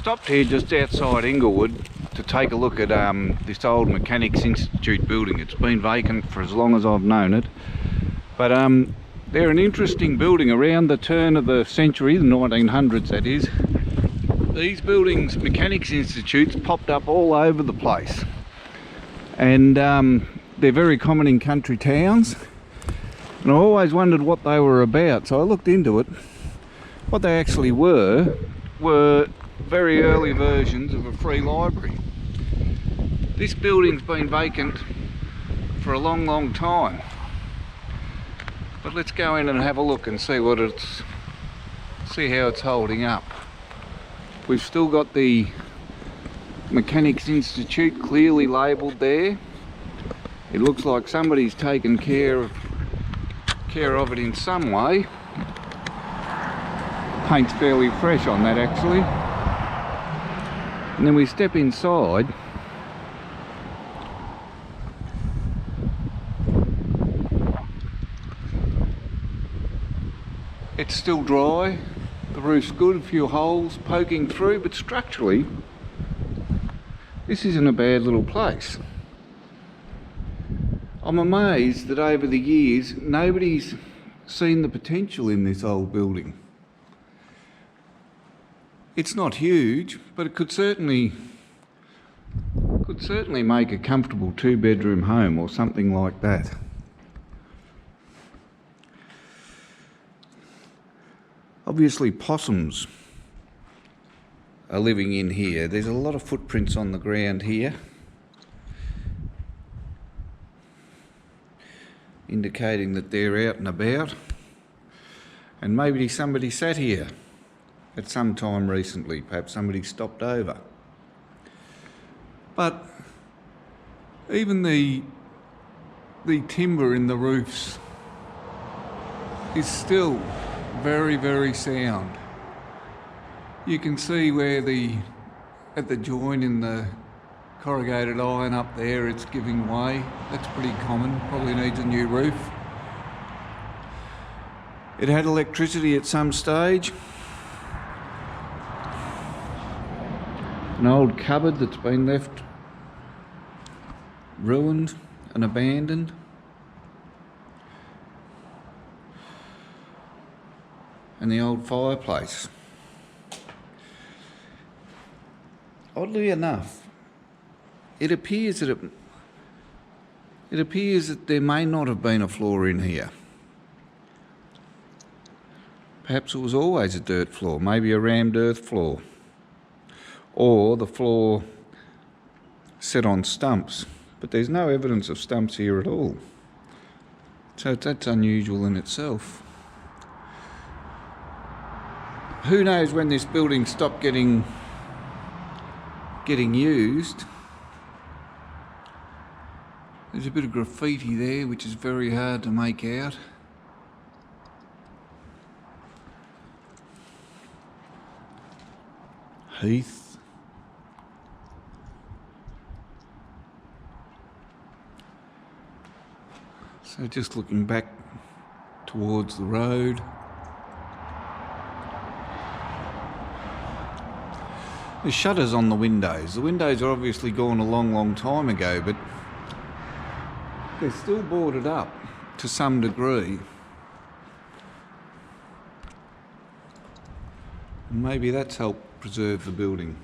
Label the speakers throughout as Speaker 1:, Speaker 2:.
Speaker 1: stopped here just outside Inglewood to take a look at this old Mechanics Institute building. It's been vacant for as long as I've known it, but they're an interesting building. Around the turn of the century, the 1900s that is, these buildings, Mechanics Institutes, popped up all over the place, and they're very common in country towns, and I always wondered what they were about, so I looked into it. What they actually were very early versions of a free library. This building's been vacant for a long time, but let's go in and have a look and see how it's holding up. We've still got the Mechanics Institute clearly labelled there. It looks like somebody's taken care of it in some way. Paint's fairly fresh on that actually. And then we step inside. It's still dry, the roof's good, a few holes poking through, but structurally this isn't a bad little place. I'm amazed that over the years nobody's seen the potential in this old building. It's not huge, but it could certainly make a comfortable 2-bedroom home or something like that. Obviously possums are living in here. There's a lot of footprints on the ground here, indicating that they're out and about, and maybe somebody sat here at some time recently. Perhaps somebody stopped over. But even the timber in the roofs is still very sound. You can see where at the joint in the corrugated iron up there, it's giving way. That's pretty common, probably needs a new roof. It had electricity at some stage. An old cupboard that's been left ruined and abandoned. And the old fireplace. Oddly enough, it appears that there may not have been a floor in here. Perhaps it was always a dirt floor, maybe a rammed earth floor, or the floor set on stumps, but there's no evidence of stumps here at all. So that's unusual in itself. Who knows when this building stopped getting used. There's a bit of graffiti there which is very hard to make out. Heath. So just looking back towards the road. There's shutters on the windows. The windows are obviously gone a long time ago, but they're still boarded up to some degree. Maybe that's helped preserve the building.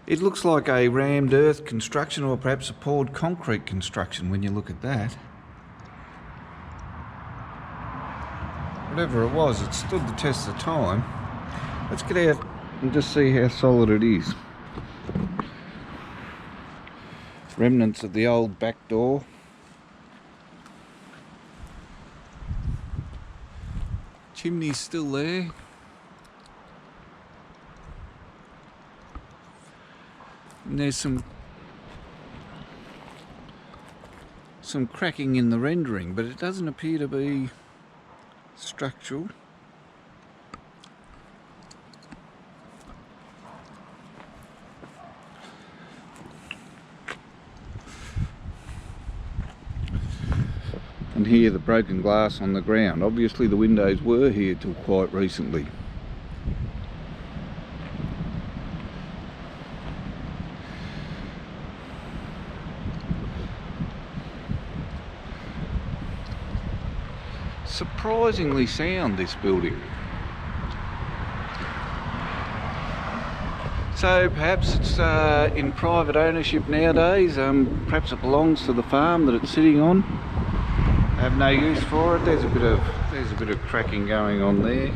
Speaker 1: It looks like a rammed earth construction, or perhaps a poured concrete construction when you look at that. Whatever it was, it stood the test of time. Let's get out and just see how solid it is. Remnants of the old back door. Chimney's still there. And there's some cracking in the rendering, but it doesn't appear to be structural. And here the broken glass on the ground. Obviously the windows were here till quite recently. surprisingly sound, this building. So perhaps it's in private ownership nowadays. Perhaps it belongs to the farm that it's sitting on. I have no use for it. There's a bit of cracking going on there.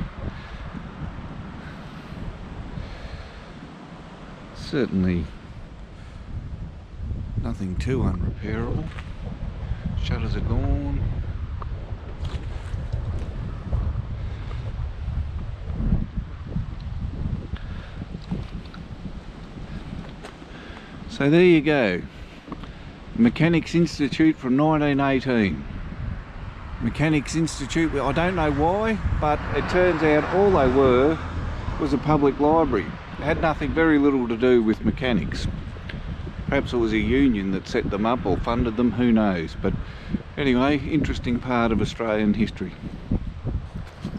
Speaker 1: Certainly nothing too unrepairable. Shutters are gone. So there you go. Mechanics Institute from 1918. Mechanics Institute, I don't know why, but it turns out all they were was a public library. It had nothing, very little to do with mechanics. Perhaps it was a union that set them up or funded them, who knows. But anyway, interesting part of Australian history.